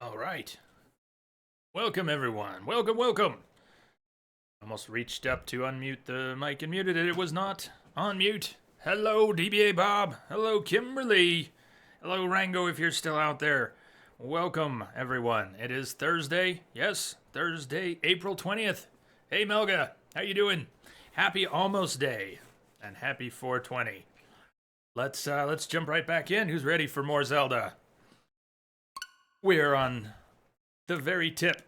All right. Welcome, everyone. Welcome. Almost reached up to unmute the mic and muted it. It was not on mute. Hello, DBA Bob. Hello, Kimberly. Hello, Rango, if you're still out there. Welcome, everyone. It is Thursday. Yes, Thursday, April 20th. Hey, Melga. How you doing? Happy almost day. And happy 420. Let's jump right back in. Who's ready for more Zelda? We're on the very tip.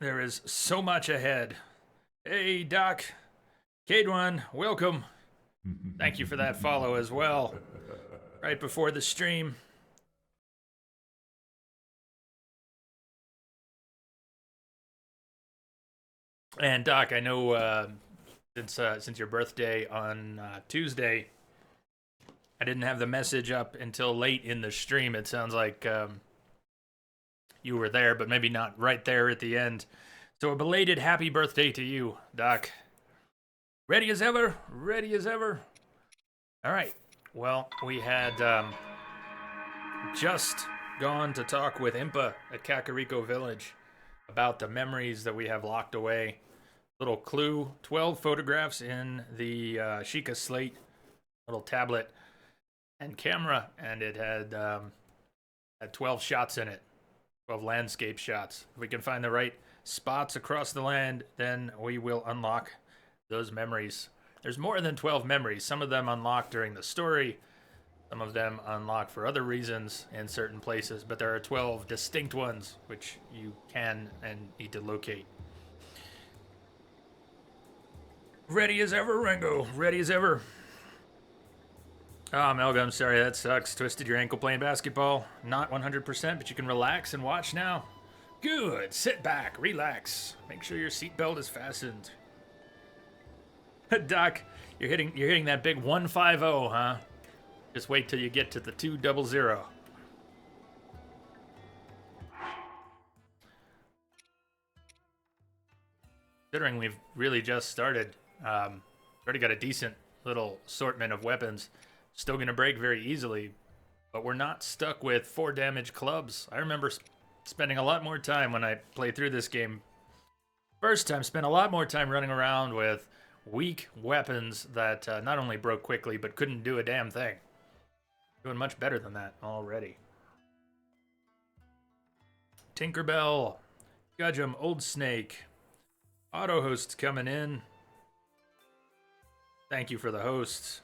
There is so much ahead. Hey, Doc. Cade1, welcome. Thank you for that follow as well. Right before the stream. And Doc, I know since your birthday on Tuesday, I didn't have the message up until late in the stream. It sounds like you were there, but maybe not right there at the end. So a belated happy birthday to you, Doc. Ready as ever? Ready as ever? All right. Well, we had just gone to talk with Impa at Kakariko Village about the memories that we have locked away. Little clue, 12 photographs in the Sheikah slate, little tablet and camera, and it had 12 shots in it, 12 landscape shots. If we can find the right spots across the land, then we will unlock those memories. There's more than 12 memories. Some of them unlock during the story, some of them unlock for other reasons in certain places, but there are 12 distinct ones which you can and need to locate. Ready as ever, Rango. Ready as ever. Oh, Melga, I'm sorry, that sucks. Twisted your ankle playing basketball. Not 100%, but you can relax and watch now. Good. Sit back, relax. Make sure your seatbelt is fastened. Doc, you're hitting that big 150, huh? Just wait till you get to the 200. Considering we've really just started, already got a decent little assortment of weapons. Still gonna break very easily, but we're not stuck with 4 damage clubs. I remember spending a lot more time when I played through this game. First time, spent a lot more time running around with weak weapons that not only broke quickly, but couldn't do a damn thing. Doing much better than that already. Tinkerbell, Gudgeum, Old Snake, Auto hosts coming in. Thank you for the hosts.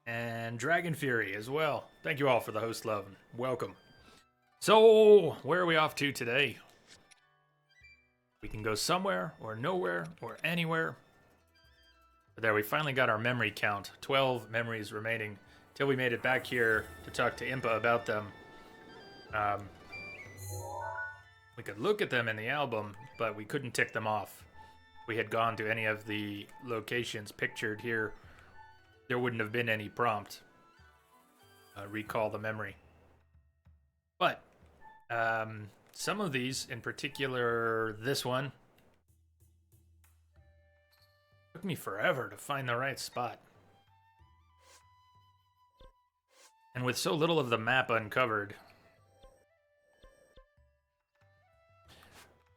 And Dragon Fury as well. Thank you all for the host love. Welcome. So, where are we off to today? We can go somewhere, or nowhere, or anywhere. But there, we finally got our memory count. 12 memories remaining. Till we made it back here to talk to Impa about them. We could look at them in the album, but we couldn't tick them off. If we had gone to any of the locations pictured here, there wouldn't have been any prompt. Recall the memory. But some of these, in particular this one, took me forever to find the right spot. And with so little of the map uncovered,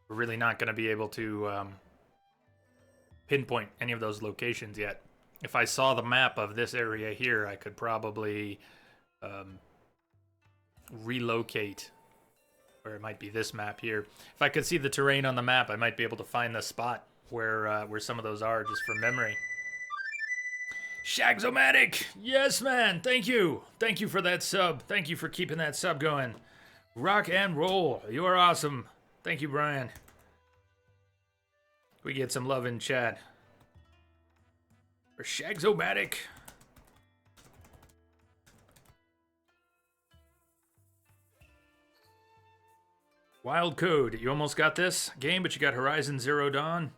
we're really not going to be able to pinpoint any of those locations yet. If I saw the map of this area here, I could probably relocate, or it might be this map here. If I could see the terrain on the map, I might be able to find the spot where some of those are, just from memory. Shagzomatic! Yes, man! Thank you! Thank you for that sub. Thank you for keeping that sub going. Rock and roll. You are awesome. Thank you, Brian. We get some love in chat. For Shagzomatic. Wild Code. You almost got this game, but you got Horizon Zero Dawn.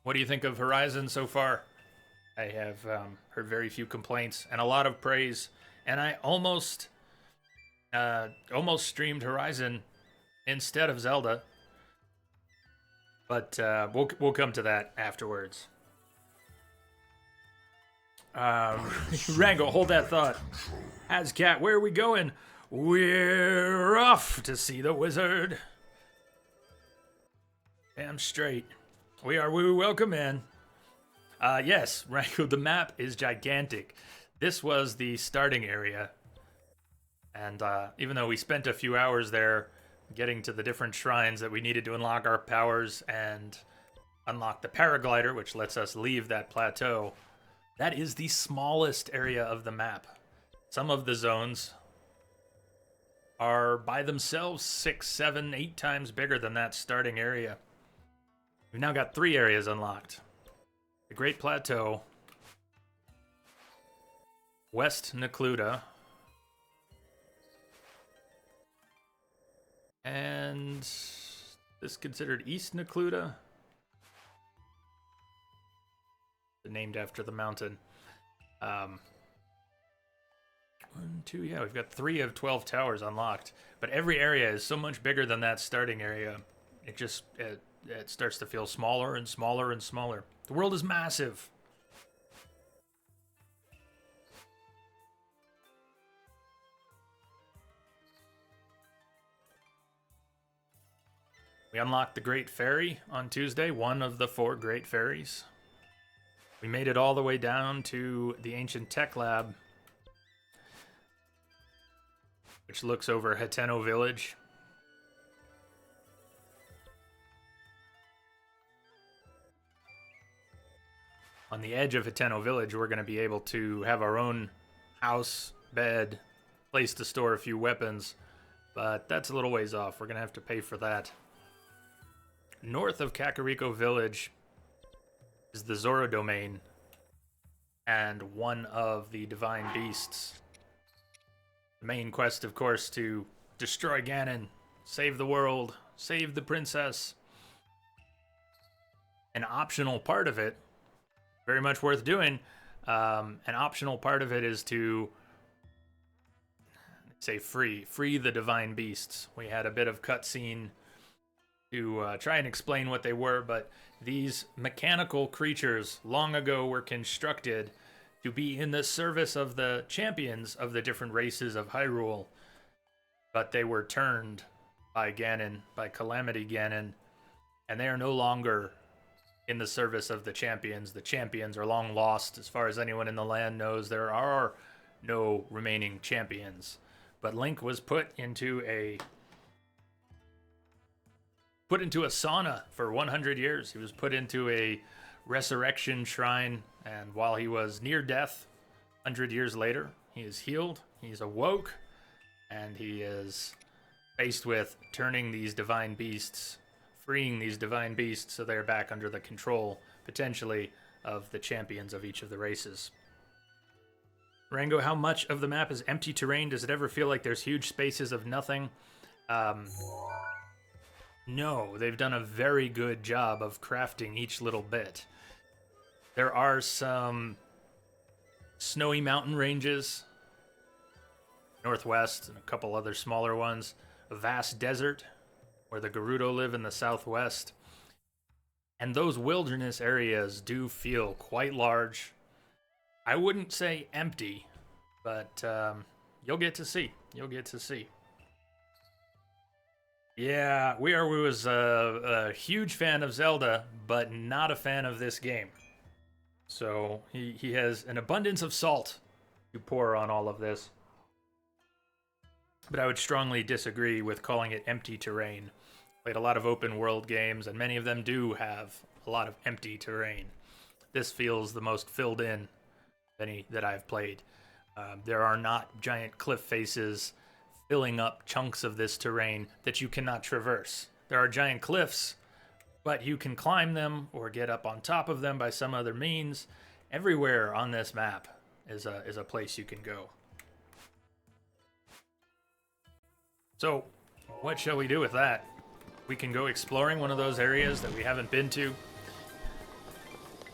What do you think of Horizon so far? I have heard very few complaints and a lot of praise. And I almost streamed Horizon instead of Zelda. But we'll come to that afterwards. Rango, hold that thought. Hazcat, where are we going? We're off to see the wizard. Damn straight. We welcome in. Yes, Rango, the map is gigantic. This was the starting area. And even though we spent a few hours there getting to the different shrines that we needed to unlock our powers and unlock the paraglider, which lets us leave that plateau, that is the smallest area of the map. Some of the zones are by themselves 6, 7, 8 times bigger than that starting area. We've now got 3 areas unlocked. The Great Plateau, West Necluda, and this considered East Necluda, named after the mountain. 1, 2, yeah, we've got 3 of 12 towers unlocked, but every area is so much bigger than that starting area. It starts to feel smaller and smaller and smaller. The world is massive. We unlocked the Great Ferry on Tuesday, one of the 4 Great Ferries. We made it all the way down to the Ancient Tech Lab, which looks over Hateno Village. On the edge of Hateno Village, we're going to be able to have our own house, bed, place to store a few weapons, but that's a little ways off. We're going to have to pay for that. North of Kakariko Village is the Zora domain and one of the divine beasts. The main quest, of course, to destroy Ganon, save the world, save the princess. An optional part of it, very much worth doing, an optional part of it is to say free the divine beasts. We had a bit of cutscene to try and explain what they were, but these mechanical creatures long ago were constructed to be in the service of the champions of the different races of Hyrule, but they were turned by Ganon, by Calamity Ganon, and they are no longer in the service of the champions. The champions are long lost. As far as anyone in the land knows, there are no remaining champions. But Link was put into a sauna for 100 years. He was put into a resurrection shrine, and while he was near death, 100 years later, he is healed, he's awoke, and he is faced with turning these divine beasts, freeing these divine beasts so they're back under the control, potentially, of the champions of each of the races. Rango, how much of the map is empty terrain? Does it ever feel like there's huge spaces of nothing? No, they've done a very good job of crafting each little bit. There are some snowy mountain ranges, northwest, and a couple other smaller ones. A vast desert, where the Gerudo live in the southwest. And those wilderness areas do feel quite large. I wouldn't say empty, but you'll get to see. You'll get to see. Yeah, Weirwoo was a huge fan of Zelda, but not a fan of this game. So he has an abundance of salt to pour on all of this. But I would strongly disagree with calling it empty terrain. Played a lot of open world games, and many of them do have a lot of empty terrain. This feels the most filled in of any that I've played. There are not giant cliff faces filling up chunks of this terrain that you cannot traverse. There are giant cliffs, but you can climb them or get up on top of them by some other means. Everywhere on this map is a place you can go. So, what shall we do with that? We can go exploring one of those areas that we haven't been to.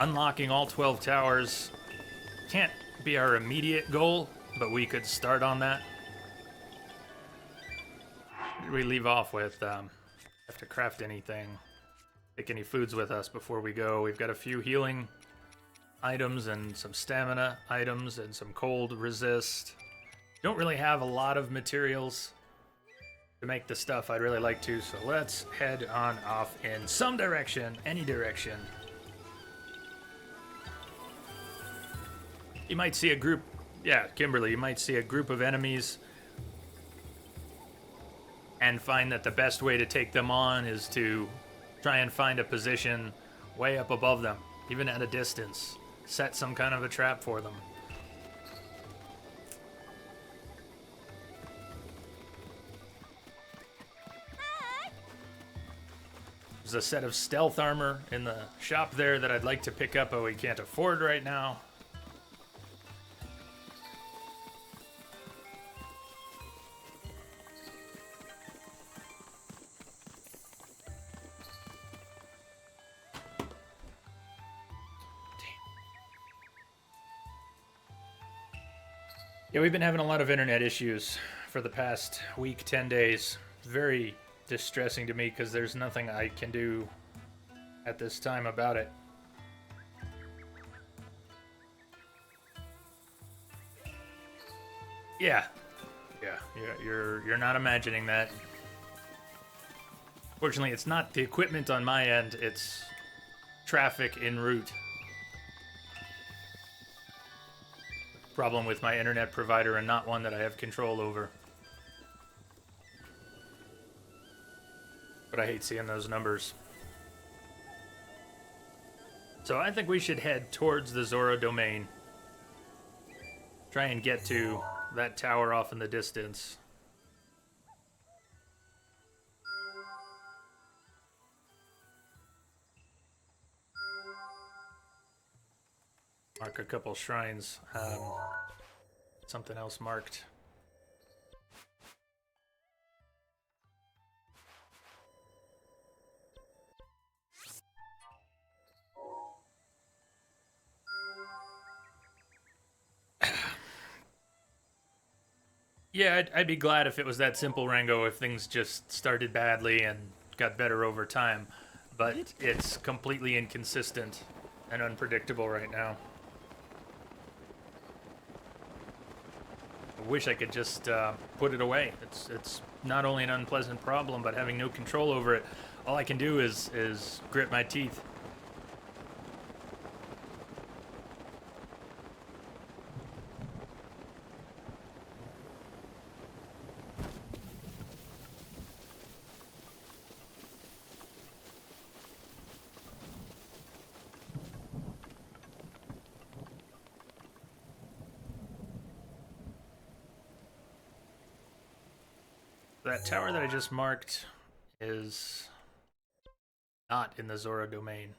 Unlocking all 12 towers can't be our immediate goal, but we could start on that. What did we leave off with? Have to craft anything. Take any foods with us before we go. We've got a few healing items and some stamina items and some cold resist. Don't really have a lot of materials to make the stuff I'd really like to, so let's head on off in some direction, any direction. You might see a group, yeah, Kimberly, you might see a group of enemies and find that the best way to take them on is to try and find a position way up above them, even at a distance. Set some kind of a trap for them. There's a set of stealth armor in the shop there that I'd like to pick up, but we can't afford right now. Yeah, we've been having a lot of internet issues for the past week, 10 days. Very distressing to me because there's nothing I can do at this time about it. Yeah, you're not imagining that. Fortunately, it's not the equipment on my end, it's traffic en route. Problem with my internet provider and not one that I have control over. But I hate seeing those numbers. So I think we should head towards the Zora domain. Try and get to that tower off in the distance. Mark a couple shrines. Something else marked. Yeah, I'd be glad if it was that simple, Rango, if things just started badly and got better over time. But it's completely inconsistent and unpredictable right now. I wish I could just put it away. It's not only an unpleasant problem, but having no control over it, all I can do is grit my teeth. That tower that I just marked is not in the Zora domain.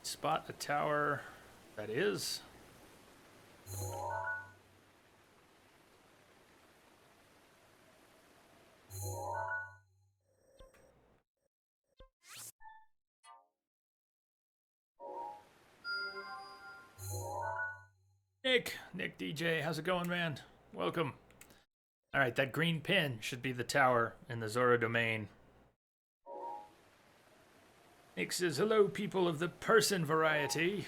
Spot a tower that is. Nick DJ, how's it going, man? Welcome. All right, that green pin should be the tower in the Zora domain. Nick says, hello, people of the person variety.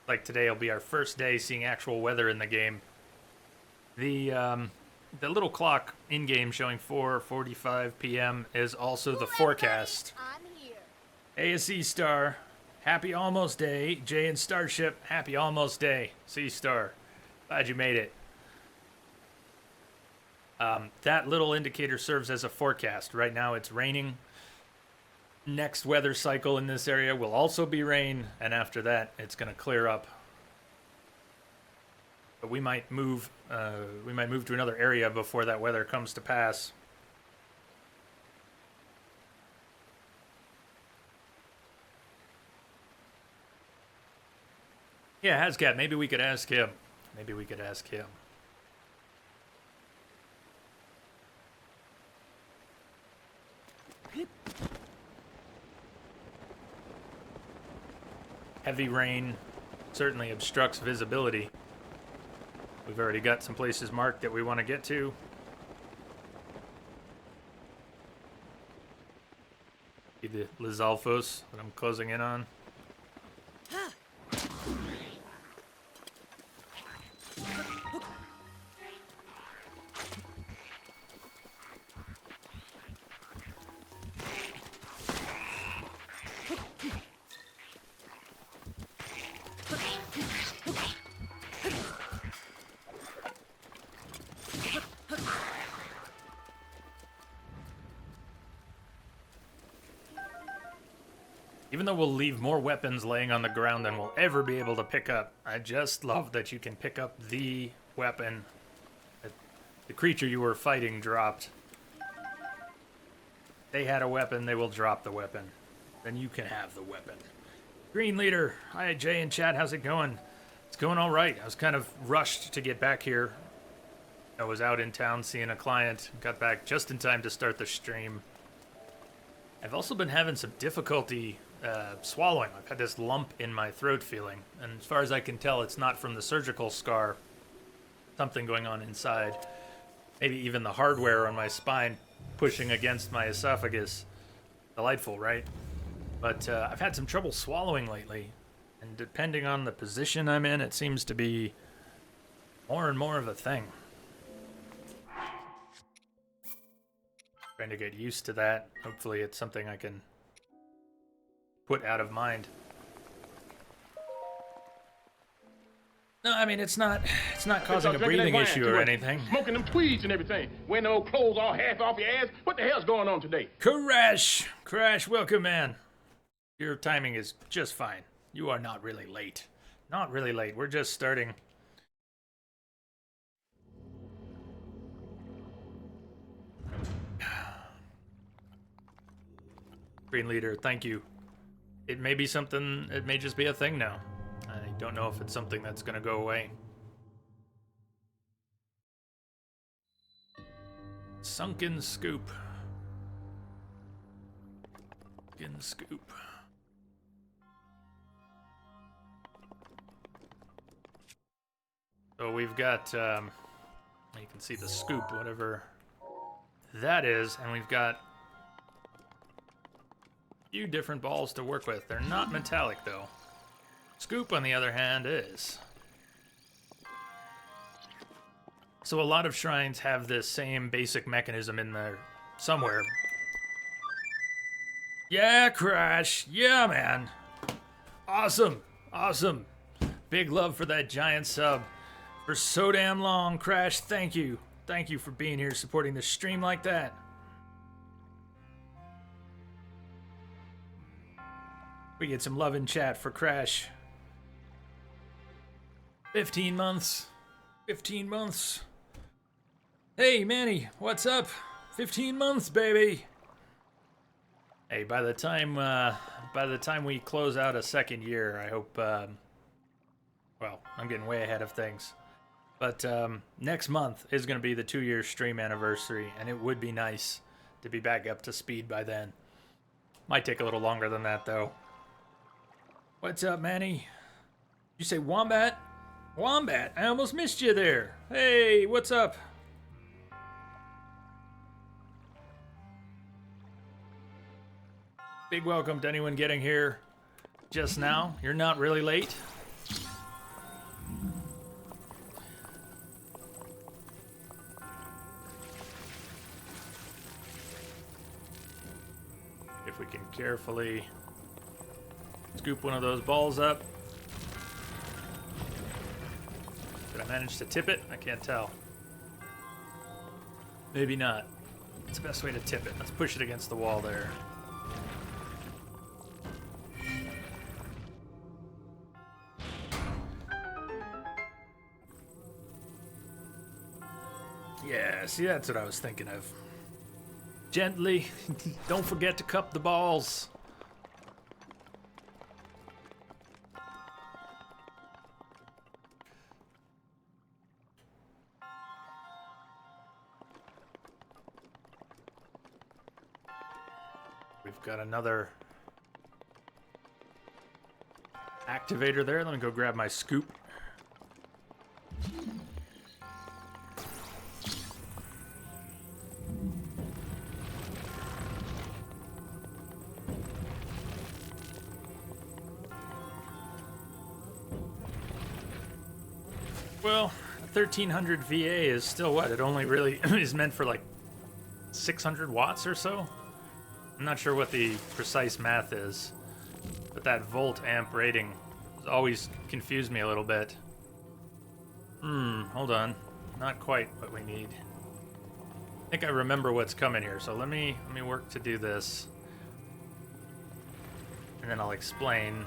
Like today will be our first day seeing actual weather in the game. The little clock in-game showing 4:45 p.m. is also the forecast. I'm here. ASE Star, happy almost day. Jay and Starship, happy almost day. C Star, glad you made it. That little indicator serves as a forecast. Right now it's raining. Next weather cycle in this area will also be rain, and after that it's going to clear up. But we might move to another area before that weather comes to pass. Yeah, Hascat, maybe we could ask him. Heavy rain certainly obstructs visibility. We've already got some places marked that we want to get to. See the Lizalfos that I'm closing in on. Even though we'll leave more weapons laying on the ground than we'll ever be able to pick up, I just love that you can pick up the weapon that the creature you were fighting dropped. They had a weapon, they will drop the weapon. Then you can have the weapon. Green Leader, hi Jay and chat, how's it going? It's going all right. I was kind of rushed to get back here. I was out in town seeing a client, got back just in time to start the stream. I've also been having some difficulty swallowing. I've had this lump in my throat feeling, and as far as I can tell, it's not from the surgical scar. Something going on inside. Maybe even the hardware on my spine pushing against my esophagus. Delightful, right? But I've had some trouble swallowing lately, and depending on the position I'm in, it seems to be more and more of a thing. Trying to get used to that. Hopefully it's something I can put out of mind. No, I mean, it's not causing a breathing issue or anything. Smoking them tweeds and everything. Wearing the old clothes all half off your ass. What the hell's going on today? Crash, welcome, man. Your timing is just fine. You are not really late. Not really late. We're just starting. Green Leader, thank you. It may be something, it may just be a thing now. I don't know if it's something that's gonna go away. Sunken Scoop. Sunken Scoop. So we've got, you can see the scoop, whatever that is, and we've got a few different balls to work with. They're not metallic, though. Scoop, on the other hand, is. So a lot of shrines have this same basic mechanism in there somewhere. Yeah, Crash. Yeah, man. Awesome. Awesome. Big love for that giant sub. For so damn long, Crash, thank you. Thank you for being here, supporting the stream like that. We get some love in chat for Crash. 15 months. 15 months. Hey, Manny, what's up? 15 months, baby. Hey, by the time we close out a second year, I hope, well, I'm getting way ahead of things. But next month is going to be the 2-year stream anniversary, and it would be nice to be back up to speed by then. Might take a little longer than that, though. What's up, Manny? You say Wombat? Wombat, I almost missed you there. Hey, what's up? Big welcome to anyone getting here just now. You're not really late. If we can carefully scoop one of those balls up. Did I manage to tip it? I can't tell. Maybe not. It's the best way to tip it. Let's push it against the wall there. Yeah, see, that's what I was thinking of. Gently. Don't forget to cup the balls. We've got another activator there. Let me go grab my scoop. Well, 1300 VA is still what? It only really is meant for like 600 watts or so? I'm not sure what the precise math is, but that volt amp rating has always confused me a little bit. Hold on. Not quite what we need. I think I remember what's coming here, so let me work to do this. and then I'll explain.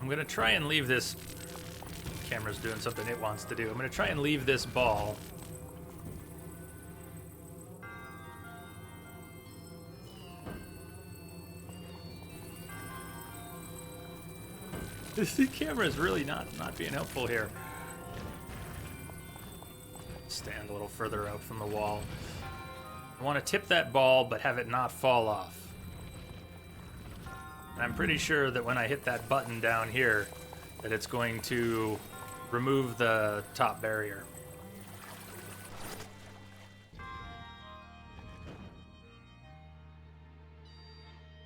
I'm gonna try and leave this... Camera's doing something it wants to do. I'm gonna try and leave this ball. The camera is really not being helpful here. Stand a little further out from the wall. I want to tip that ball, but have it not fall off. And I'm pretty sure that when I hit that button down here, that it's going to remove the top barrier.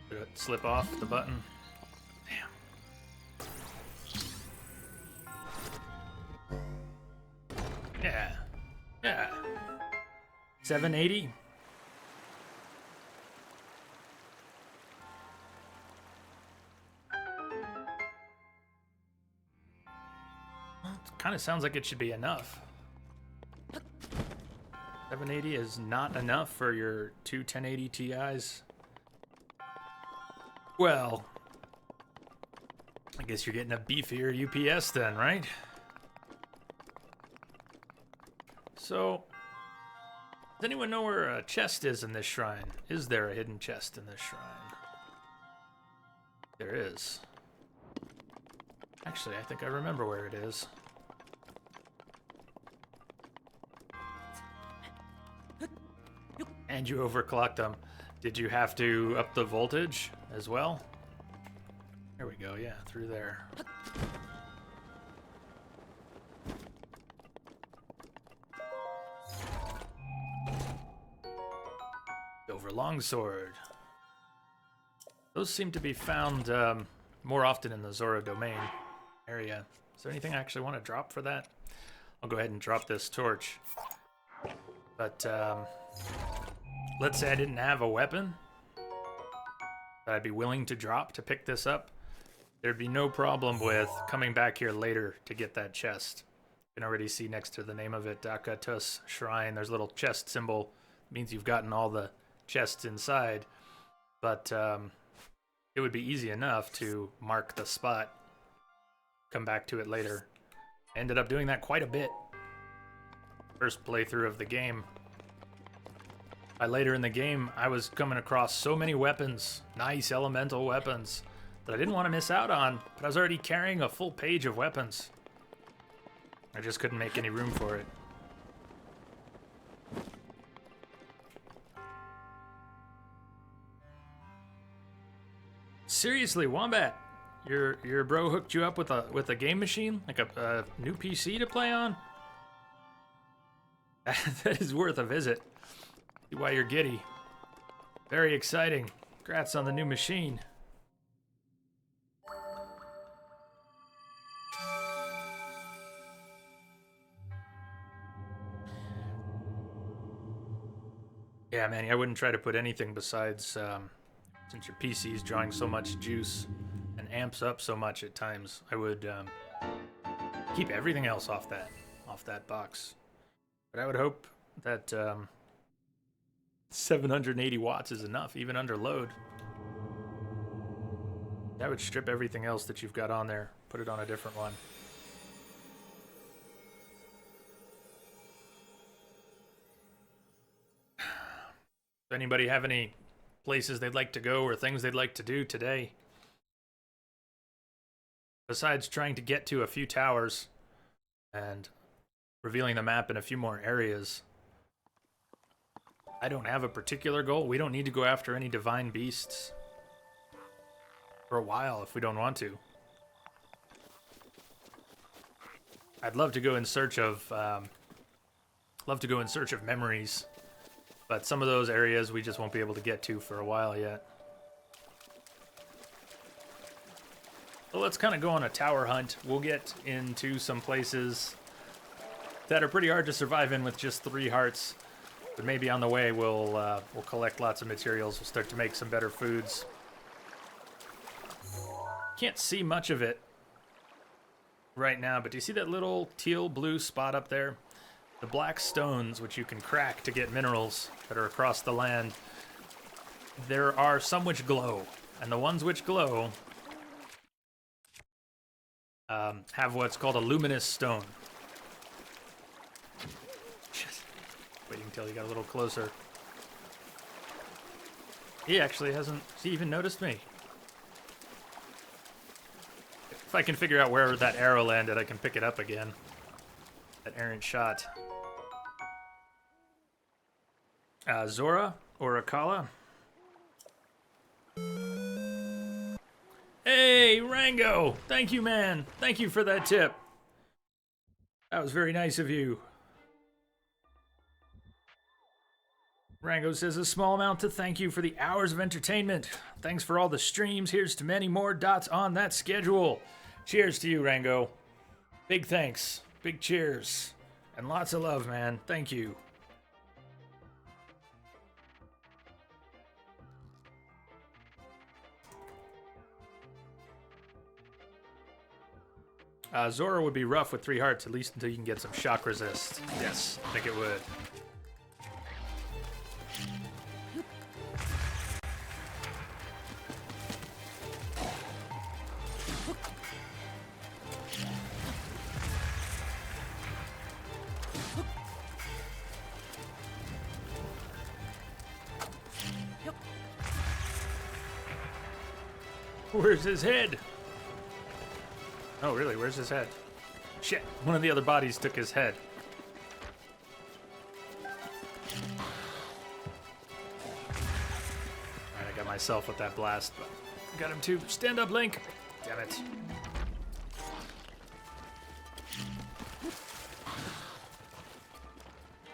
Did it slip off the button? Yeah. Yeah. 780. Well, it kind of sounds like it should be enough. 780 is not enough for your two 1080 Ti's. Well, I guess you're getting a beefier UPS then, right? So, does anyone know where a chest is in this shrine? Is there a hidden chest in this shrine? There is. Actually, I think I remember where it is. And you overclocked them. Did you have to up the voltage as well? There we go, yeah, through there. Silver longsword. Those seem to be found more often in the Zora domain area. Is there anything I actually want to drop for that? I'll go ahead and drop this torch. But let's say I didn't have a weapon that I'd be willing to drop to pick this up. There'd be no problem with coming back here later to get that chest. You can already see next to the name of it, Dakatus Shrine, there's a little chest symbol. It means you've gotten all the chests inside. But it would be easy enough to mark the spot, come back to it later. Ended up doing that quite a bit. First playthrough of the game. By later in the game, I was coming across so many weapons, nice elemental weapons, that I didn't want to miss out on, but I was already carrying a full page of weapons. I just couldn't make any room for it. Seriously, Wombat, your bro hooked you up with a game machine, like a new PC to play on? That is worth a visit. See why you're giddy. Very exciting. Congrats on the new machine. Yeah, man, I wouldn't try to put anything besides, since your PC is drawing so much juice and amps up so much at times, I would keep everything else off that box. But I would hope that 780 watts is enough, even under load. That would strip everything else that you've got on there, put it on a different one. Does anybody have any places they'd like to go or things they'd like to do today? Besides trying to get to a few towers and revealing the map in a few more areas, I don't have a particular goal. We don't need to go after any divine beasts for a while if we don't want to. I'd love to go in search of memories, but some of those areas we just won't be able to get to for a while yet. So let's kind of go on a tower hunt. We'll get into some places that are pretty hard to survive in with just 3 hearts. But maybe on the way we'll collect lots of materials. We'll start to make some better foods. Can't see much of it right now, but do you see that little teal blue spot up there? The black stones, which you can crack to get minerals that are across the land. There are some which glow. And the ones which glow have what's called a luminous stone. Shit. Waiting until he got a little closer. He actually hasn't even noticed me. If I can figure out where that arrow landed, I can pick it up again. That errant shot. Zora or Akala? Hey, Rango! Thank you, man. Thank you for that tip. That was very nice of you. Rango says a small amount to thank you for the hours of entertainment. Thanks for all the streams. Here's to many more dots on that schedule. Cheers to you, Rango. Big thanks. Big cheers. And lots of love, man. Thank you. Zora would be rough with 3 hearts, at least until you can get some shock resist. Yes, I think it would. Where's his head? Oh, really? Where's his head? Shit, one of the other bodies took his head. Alright, I got myself with that blast, but I got him too. Stand up, Link! Damn it.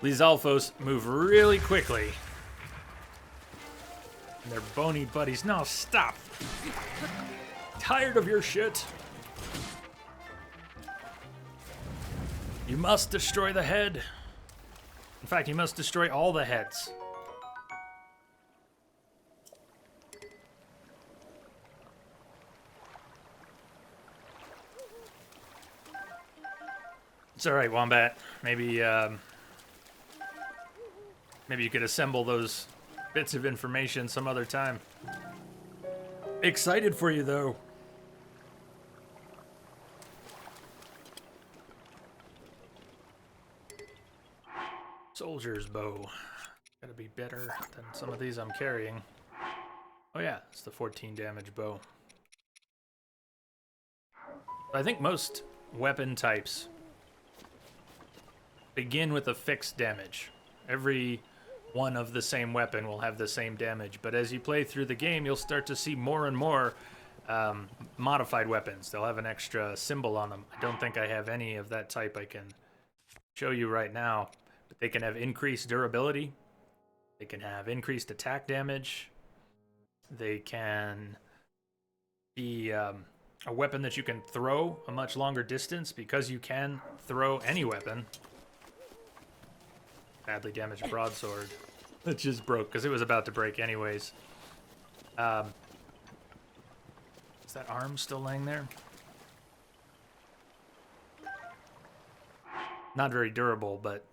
These Alphos move really quickly. And they're bony buddies. No, stop! Tired of your shit. You must destroy the head. In fact, you must destroy all the heads. It's alright, Wombat. Maybe you could assemble those bits of information some other time. Excited for you, though. Soldier's bow. Gotta be better than some of these I'm carrying. Oh yeah, it's the 14 damage bow. I think most weapon types begin with a fixed damage. Every one of the same weapon will have the same damage, but as you play through the game, you'll start to see more and more modified weapons. They'll have an extra symbol on them. I don't think I have any of that type I can show you right now. But they can have increased durability. They can have increased attack damage. They can be a weapon that you can throw a much longer distance because you can throw any weapon. Badly damaged broadsword. It just broke because it was about to break anyways. Is that arm still laying there? Not very durable, but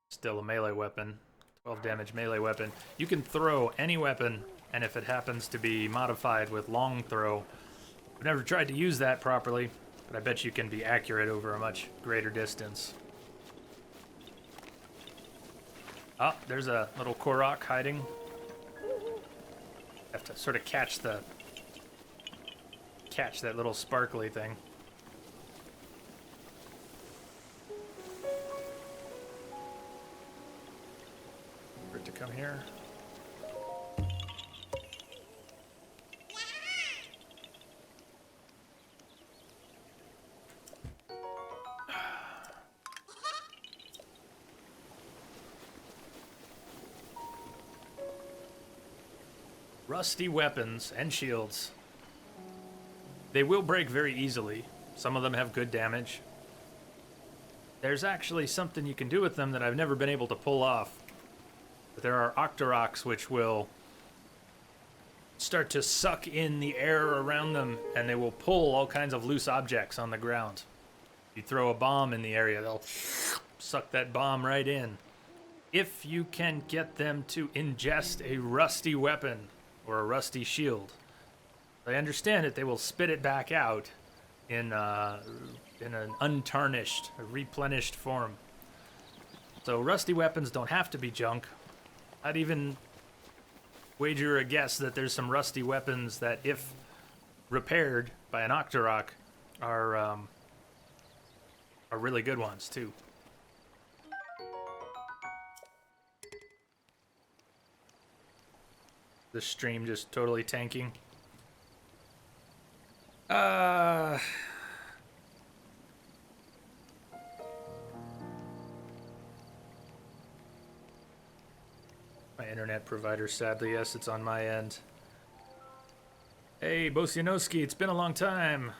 still a melee weapon. 12 damage melee weapon. You can throw any weapon, and if it happens to be modified with long throw, I've never tried to use that properly, but I bet you can be accurate over a much greater distance. Oh, there's a little Korok hiding. Have to sort of catch that little sparkly thing. For it to come here. Rusty weapons and shields. They will break very easily. Some of them have good damage. There's actually something you can do with them that I've never been able to pull off. But there are Octoroks which will start to suck in the air around them, and they will pull all kinds of loose objects on the ground. You throw a bomb in the area, they'll suck that bomb right in. If you can get them to ingest a rusty weapon or a rusty shield, I understand that they will spit it back out in an untarnished, replenished form. So rusty weapons don't have to be junk. I'd even wager a guess that there's some rusty weapons that, if repaired by an Octorok, are really good ones too. The stream just totally tanking. My internet provider, sadly, yes, it's on my end. Hey, Bosianowski, it's been a long time.